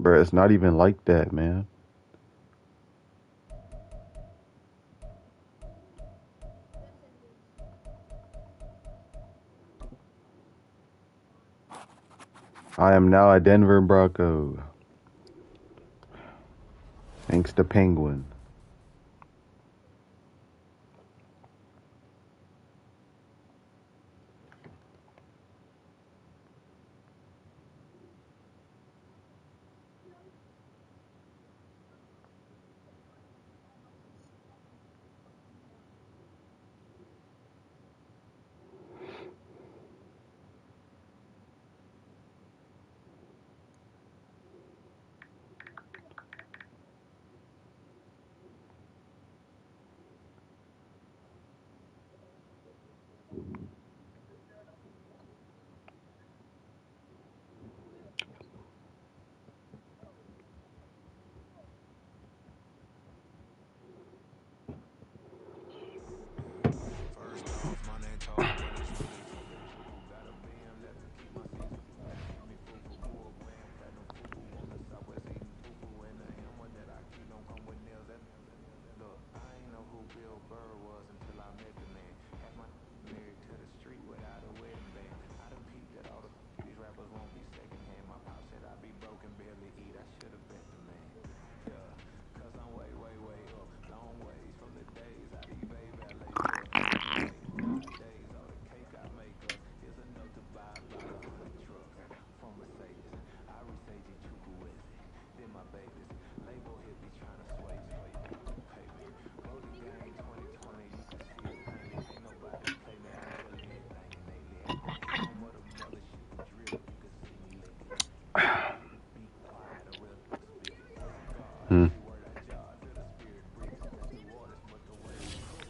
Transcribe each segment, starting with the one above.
Bro, it's not even like that, man. I am now a Denver Bronco. Thanks to Penguin.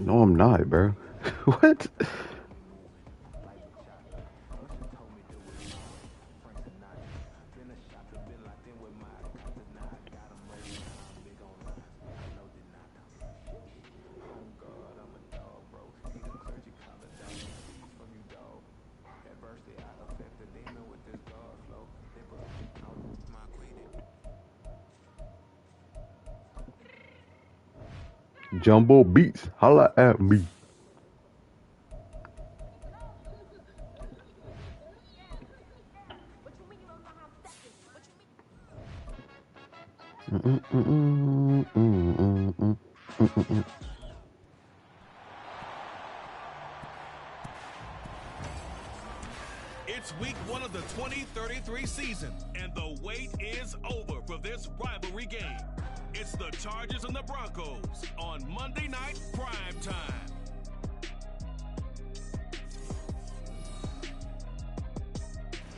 No, I'm not, bro. What? Jumbo Beats, holla at me. It's week 1 of the 2033 season, and the wait is over for this rivalry game. It's the Chargers and the Broncos on Monday Night Prime Time.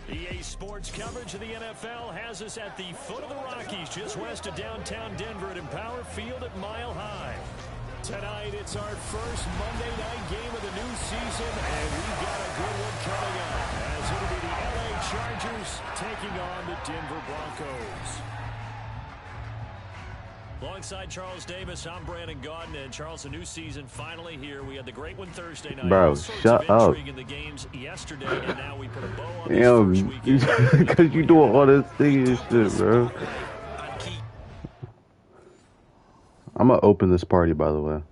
EA Sports coverage of the NFL has us at the foot of the Rockies, just west of downtown Denver at Empower Field at Mile High. Tonight, it's our first Monday night game of the new season, and we've got a good one coming up, as it'll be the LA Chargers taking on the Denver Broncos. Alongside Charles Davis, I'm Brandon Gaudin, and Charles, the new season finally here. We had the great one Thursday night. Bro, shut up. In the games yesterday, and now we put a bow on this first weekend. Because you doing all this thing and shit, bro. I'm gonna open this party, by the way.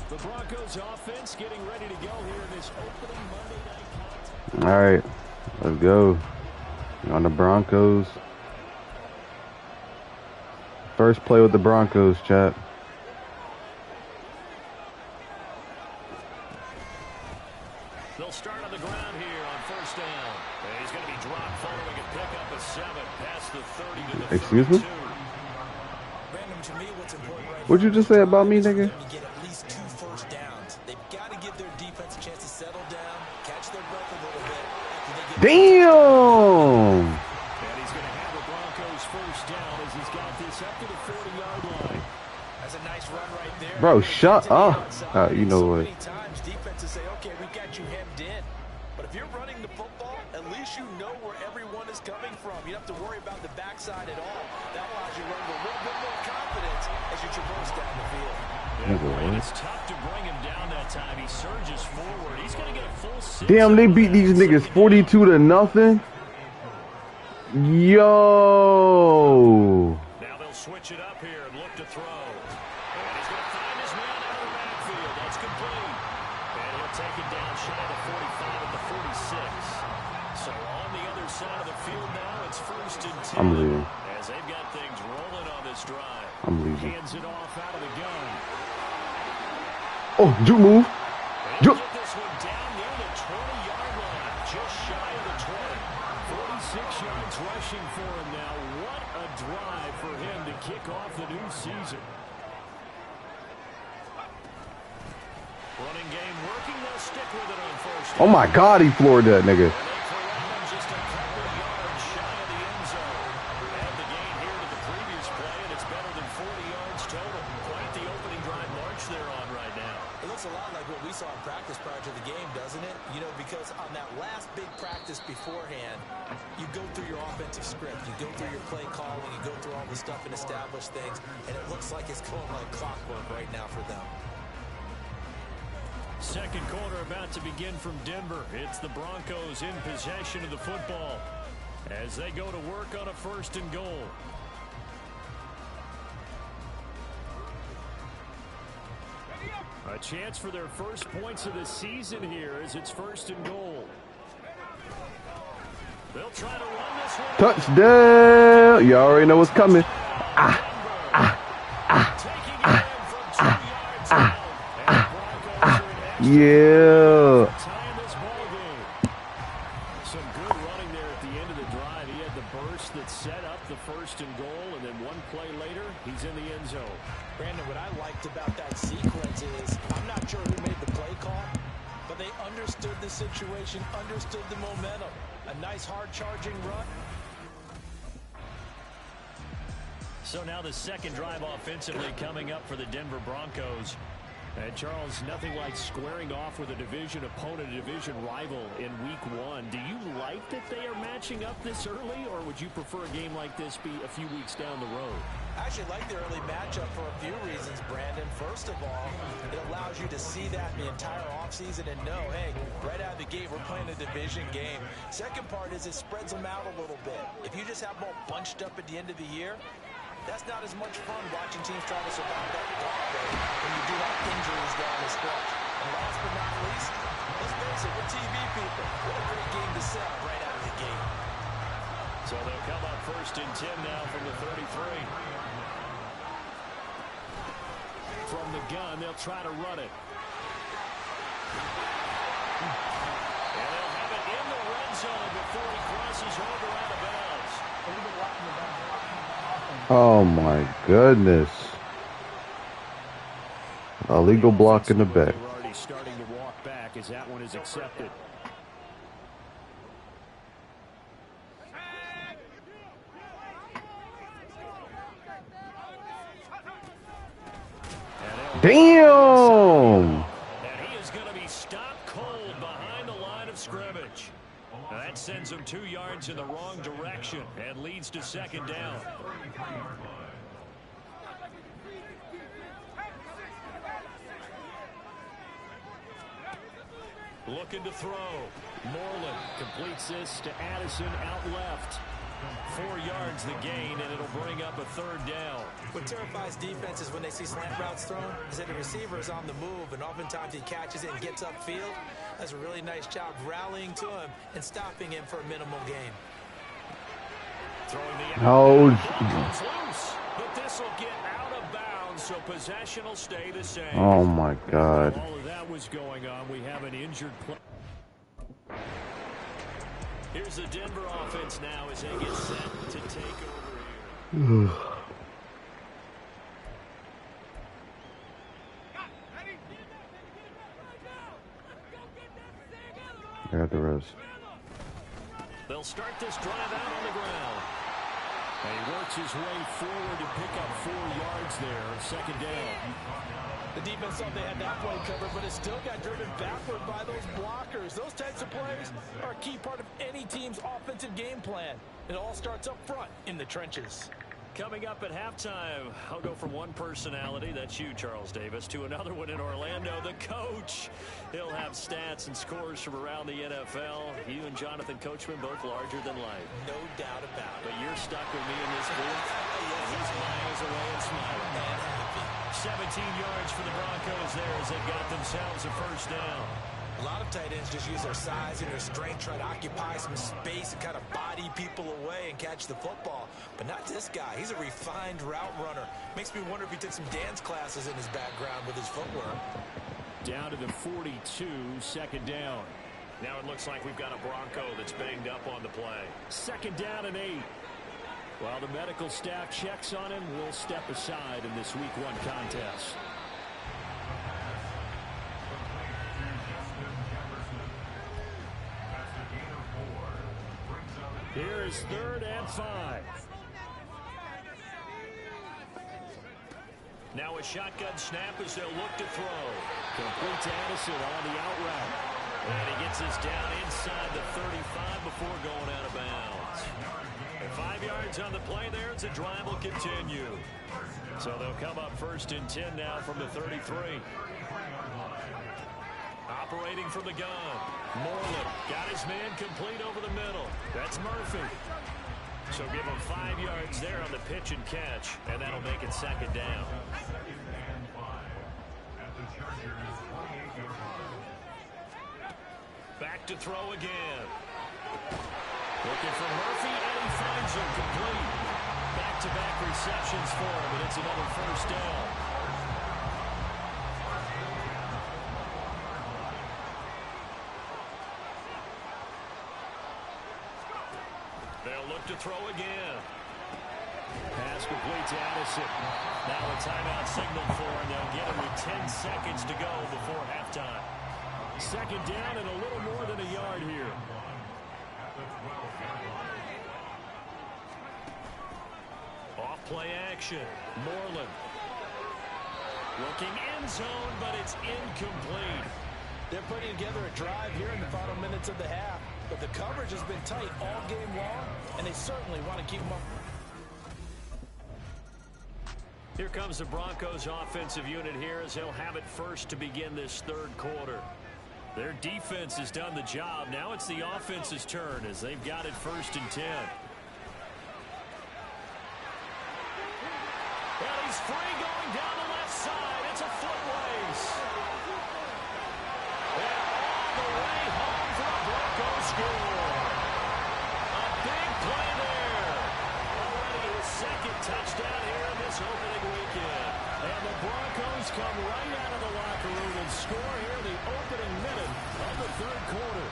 The Broncos offense getting ready to go here in this opening Monday night contest. All right, let's go. We're on the Broncos. First play with the Broncos, chat. They'll start on the ground here on first down. And he's going to be dropped following a pickup of 7 past the 30 to the Excuse me? 32. What'd you just say about me, nigga? Get at least 2 first downs. They've got to give their defense a chance to settle down, catch their breath a little bit. Damn! And he's going to have the Broncos first down as he's got this up to the 40-yard line. That's a nice run right there. Bro, shut up. You know what? Many times defenses say, okay, we've got you hemmed in. But if you're running the football, at least you know where everyone is coming from. You don't have to worry about the backside at all. That allows you to run with a little bit more confidence as you traverse down the field. It's tough to bring him down that time. He surges forward. He's going to get a full 6. Damn, they beat these niggas 42-0. Yo. Now they'll switch it up here and look to throw. And he's going to find his man out of the backfield. That's complete. And he'll take it down shy of the 45 at the 46. So on the other side of the field now, it's 1st and 10. I'm leaving. As they've got things rolling on this drive. I'm leaving. Hands it off out of the gun. Oh, juke move. Juke. Get this one down near the 20-yard line. Just shy of the 20. 46 yards rushing for him now. What a drive for him to kick off the new season. Running game working. They'll stick with it on 1st. Oh my God, he floored that nigga. Just a couple yards shy of the end zone. Add the gain here to the previous play, and it's better than 40 yards total. Quite the opening drive march they're on right now. It looks a lot like what we saw in practice prior to the game, doesn't it? You know, because on that last big practice beforehand, you go through your offensive script, you go through your play calling, you go through all the stuff and establish things, and it looks like it's going like clockwork right now for them. Second quarter about to begin from Denver. It's the Broncos in possession of the football as they go to work on a 1st and goal. A chance for their first points of the season here as it's 1st and goal. They'll try to run this one. Touchdown. You already know what's coming. Yeah. Tying this ball game. Some good running there at the end of the drive. He had the burst that set up the 1st and goal, and then one play later, he's in the end zone. Brandon, what I liked about that sequence is I'm not sure who made the play call, but they understood the situation, understood the momentum. A nice hard-charging run. So now the second drive offensively coming up for the Denver Broncos. And Charles, nothing like squaring off with a division opponent, a division rival in week 1. Do you like that they are matching up this early, or would you prefer a game like this be a few weeks down the road? I actually like the early matchup for a few reasons, Brandon. First of all, it allows you to see that the entire offseason and know, hey, right out of the gate, we're playing a division game. Second part is it spreads them out a little bit. If you just have them all bunched up at the end of the year, that's not as much fun watching teams try to survive that gauntlet when you do have injuries down the stretch. And last but not least, let's face it, we're TV people. What a great game to sell right out of the gate. So they'll come up 1st and 10 now from the 33. From the gun, they'll try to run it. And they'll have it in the red zone before he crosses over out of bounds. Oh my goodness. A legal block in the back. We're already starting to walk back as that one is accepted. Damn! And he is going to be stopped cold behind the line of scrimmage. Now that sends him 2 yards in the wrong direction and leads to 2nd down. Looking to throw. Moreland completes this to Addison out left. 4 yards the gain, and it'll bring up a 3rd down. What terrifies defenses when they see slant routes thrown is that the receiver is on the move, and oftentimes he catches it and gets upfield. Does a really nice job rallying to him and stopping him for a minimal gain. Throwing the Oh, but this will get out of bounds, so possession will stay the same. oh my God. While all of that was going on, we have an injured player. Here's the Denver offense now as they get set to take over here. I got the rest. They'll start this drive out on the ground. And he works his way forward to pick up 4 yards there, 2nd down. The defense thought they had that play covered, but it still got driven backward by those blockers. Those types of plays are a key part of any team's offensive game plan. It all starts up front in the trenches. Coming up at halftime, I'll go from one personality, that's you, Charles Davis, to another one in Orlando, the coach. He'll have stats and scores from around the NFL. You and Jonathan Coachman both larger than life. No doubt about it. But you're stuck with me in this booth. He's miles away and smiling. And happy. 17 yards for the Broncos there as they got themselves a first down. A lot of tight ends just use their size and their strength, try to occupy some space and kind of body people away and catch the football. But not this guy. He's a refined route runner. Makes me wonder if he took some dance classes in his background with his footwork. Down to the 42, second down. Now it looks like we've got a Bronco that's banged up on the play. Second down and 8. While the medical staff checks on him, we'll step aside in this Week 1 contest. Here is 3rd and 5. Now a shotgun snap as they'll look to throw. Complete to Addison on the out route. And he gets us down inside the 35 before going out of bounds. And 5 yards on the play there as the drive will continue. So they'll come up 1st and 10 now from the 33. Operating from the gun. Moreland got his man complete over the middle. That's Murphy. So give him 5 yards there on the pitch and catch, and that'll make it second down. Back to throw again. Looking for Murphy, and he finds him complete. Back-to-back receptions for him, and it's another first down. They'll look to throw again. Pass complete to Addison. Now a timeout signal for him. They'll get him with 10 seconds to go before halftime. Second down and a little more than a yard here. Off play action. Moreland. Looking end zone, but it's incomplete. They're putting together a drive here in the final minutes of the half. But the coverage has been tight all game long, and they certainly want to keep them up. Here comes the Broncos offensive unit here as they'll have it first to begin this third quarter. Their defense has done the job. Now it's the offense's turn as they've got it 1st and 10. Well, he's free going down the left side. It's a foot race. And all the way home for the Broncos score. A big play there. Already his second touchdown here in this opening weekend. And the Broncos come right out of the locker room and score here in the opening minute of the third quarter.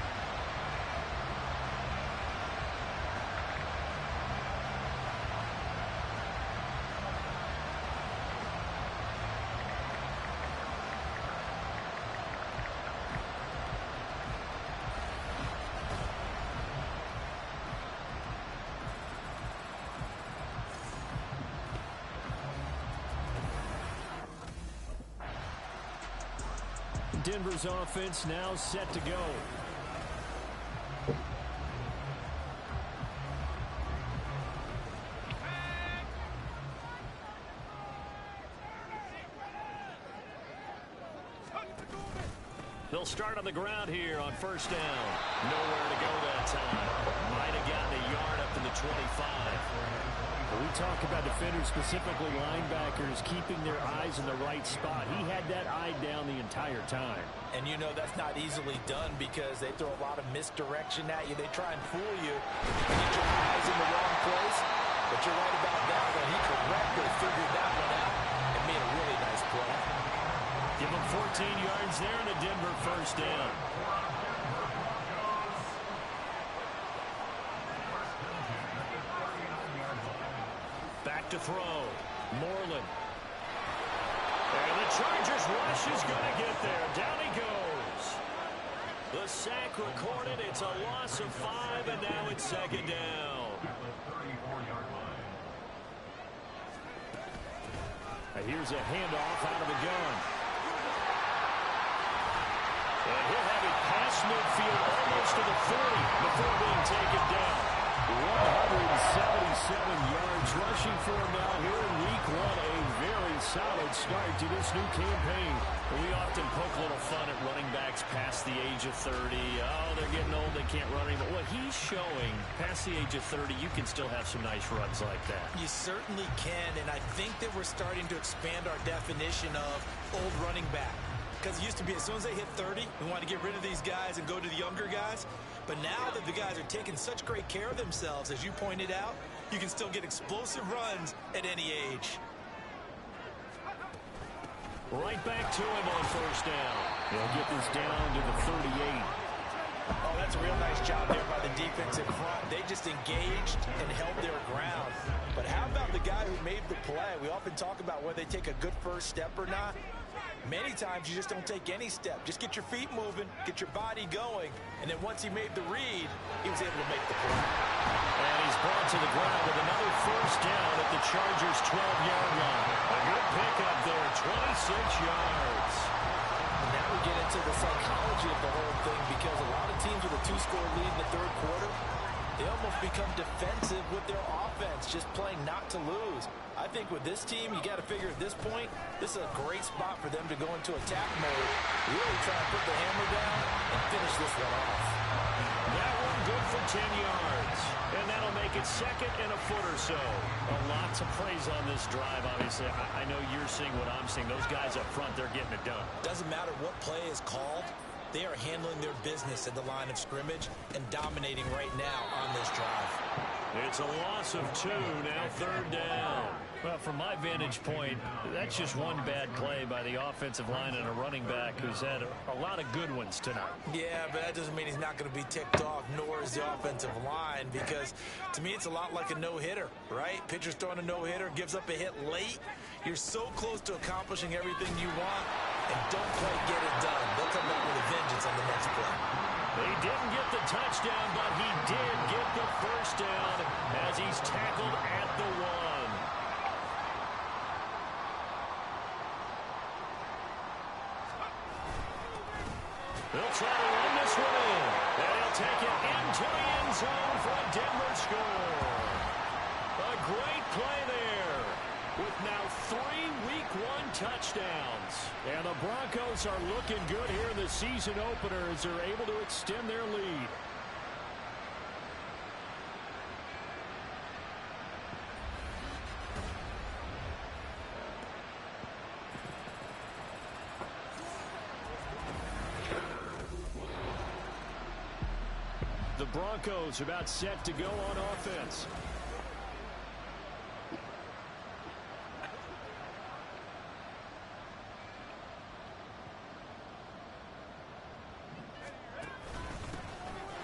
Denver's offense now set to go. They'll start on the ground here on first down. Nowhere to go that time. Might have gotten a yard up to the 25. We talk about defenders, specifically linebackers, keeping their eyes in the right spot. He had that eye down the entire time. And you know that's not easily done because they throw a lot of misdirection at you. They try and fool you, get your eyes in the wrong place. But you're right about that one. He correctly figured that one out and made a really nice play. Give him 14 yards there and a Denver first down. Back to throw. Moreland. And the Chargers rush is going to get there. Down he goes. The sack recorded. It's a loss of 5, and now it's second down. And here's a handoff out of the gun. And he'll have it past midfield almost to the 40 before being taken down. 177 yards rushing for him now here in week 1. A very solid start to this new campaign. We often poke a little fun at running backs past the age of 30. Oh, they're getting old, they can't run anymore. What he's showing, past the age of 30, you can still have some nice runs like that. You certainly can, and I think that we're starting to expand our definition of old running back. Because it used to be as soon as they hit 30, we want to get rid of these guys and go to the younger guys. But now that the guys are taking such great care of themselves, as you pointed out, you can still get explosive runs at any age. Right back to him on first down. They'll get this down to the 38. Oh, that's a real nice job there by the defense in front. They just engaged and held their ground. But how about the guy who made the play? We often talk about whether they take a good first step or not. Many times you just don't take any step. Just get your feet moving, get your body going, and then once he made the read, he was able to make the play. And he's brought to the ground with another first down at the Chargers' 12-yard line. A good pickup there, 26 yards. And now we get into the psychology of the whole thing, because a lot of teams with a 2-score lead in the third quarter, they almost become defensive with their offense, just playing not to lose. I think with this team, you got to figure at this point, this is a great spot for them to go into attack mode, really try to put the hammer down and finish this one off. That one good for 10 yards. And that'll make it second and a foot or so. Lots of praise on this drive, obviously. I know you're seeing what I'm seeing. Those guys up front, they're getting it done. Doesn't matter what play is called. They are handling their business at the line of scrimmage and dominating right now on this drive. It's a loss of 2, now third down. Well, from my vantage point, that's just one bad play by the offensive line and a running back who's had a lot of good ones tonight. Yeah, but that doesn't mean he's not going to be ticked off, nor is the offensive line, because to me it's a lot like a no-hitter, right? Pitcher's throwing a no-hitter, gives up a hit late. You're so close to accomplishing everything you want, and don't quite get it done. They'll come back with a vengeance on the next play. They didn't get the touchdown, but he did get the first down as he's tackled at the 1. They'll try to run this one in, and he'll take it into the end zone for a Denver score. A great play there, with now 3 Week 1 touchdowns. And the Broncos are looking good here in the season opener as they're able to extend their lead. The Broncos about set to go on offense.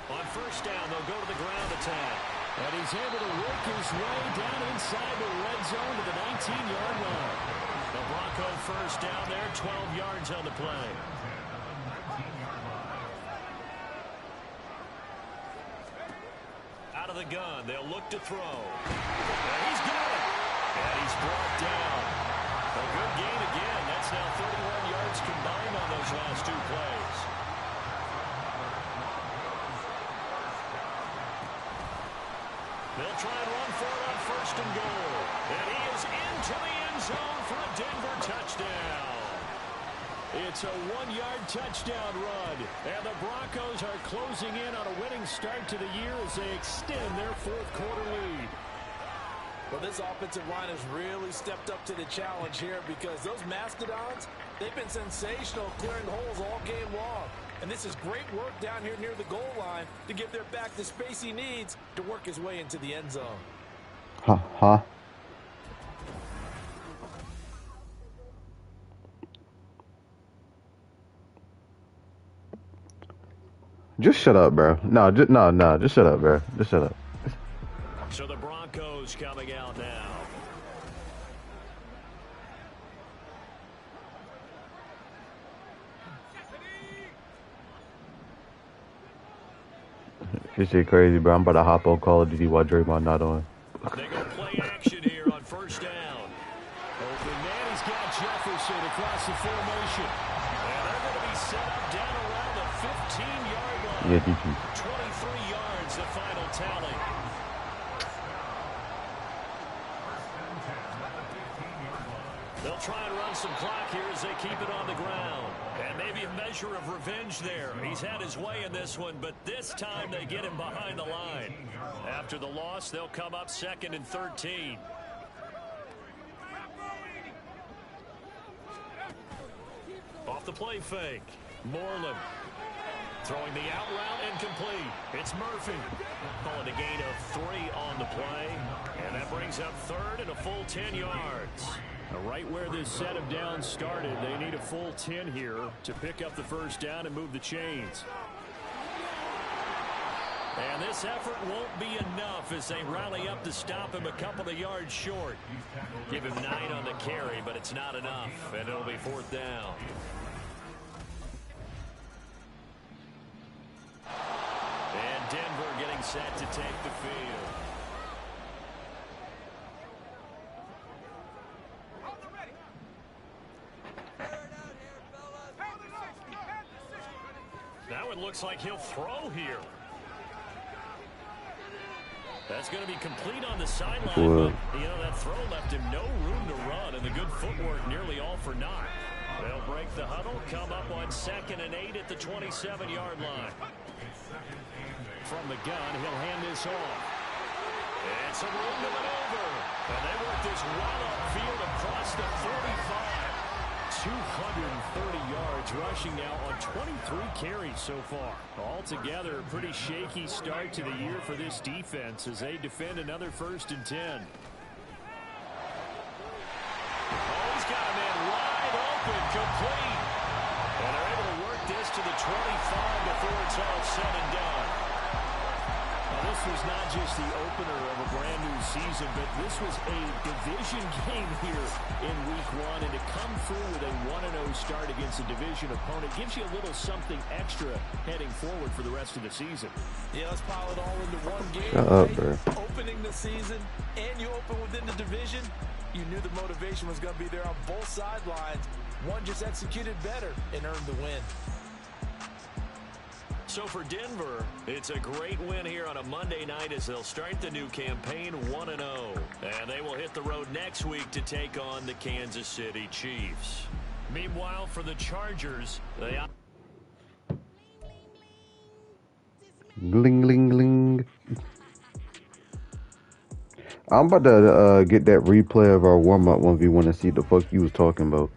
On first down, they'll go to the ground attack. And he's able to work his way down inside the red zone to the 19-yard line. The Bronco first down there, 12 yards on the play. Out of the gun, they'll look to throw. And he's got it. And he's brought down. A good gain again. That's now 31 yards combined on those last 2 plays. They'll try and run for it on first and goal. And he is into the end zone for a Denver touchdown. It's a 1-yard touchdown run. And the Broncos are closing in on a winning start to the year as they extend their 4th quarter lead. Well, this offensive line has really stepped up to the challenge here, because those Mastodons, they've been sensational clearing holes all game long. And this is great work down here near the goal line to give their back the space he needs to work his way into the end zone. Ha. Just shut up, bro. No, just shut up, bro. Just shut up. So the Broncos coming out now. This shit crazy, bro. I'm about to hop on Call of Duty while Draymond not on. They go play action here on first down. Open man, he's got Jefferson across the formation. And they're going to be set up down around the 15-yard line. Yeah, DG. 23 yards, the final tally. They'll try and run some clock here as they keep it on the ground. And maybe a measure of revenge there. He's had his way in this one, but this time they get him behind the line. After the loss, they'll come up 2nd and 13. Off the play fake. Moreland throwing the out route incomplete. It's Murphy. Calling a gain of 3 on the play. And that brings up 3rd and a full 10 yards. Right where this set of downs started, they need a full 10 here to pick up the first down and move the chains. And this effort won't be enough as they rally up to stop him a couple of yards short. Give him 9 on the carry, but it's not enough, and it'll be 4th down. And Denver getting set to take the field. Now it looks like he'll throw here. That's going to be complete on the sideline, but, you know, that throw left him no room to run, and the good footwork nearly all for naught. They'll break the huddle, come up on 2nd and 8 at the 27-yard line. From the gun, he'll hand this off. And some room to maneuver. And they work this well upfield across the 45. 230 yards rushing now on 23 carries so far. Altogether, a pretty shaky start to the year for this defense as they defend another 1st and 10. Oh, he's got a man wide open, complete. And they're able to work this to the 25 before it's all said and done. Now, this was not just the opener of a brand new season, but this was a division game here in week 1. And to come through with a 1-0 start against a division opponent gives you a little something extra heading forward for the rest of the season. Yeah, let's pile it all into one game. Shut up, bro. Opening the season, and you open within the division. You knew the motivation was going to be there on both sidelines. One just executed better and earned the win. So for Denver, it's a great win here on a Monday night as they'll start the new campaign 1-0. And they will hit the road next week to take on the Kansas City Chiefs. Meanwhile, for the Chargers, they... Gling, gling, gling. I'm about to get that replay of our warm-up 1v1 and see the fuck you was talking about.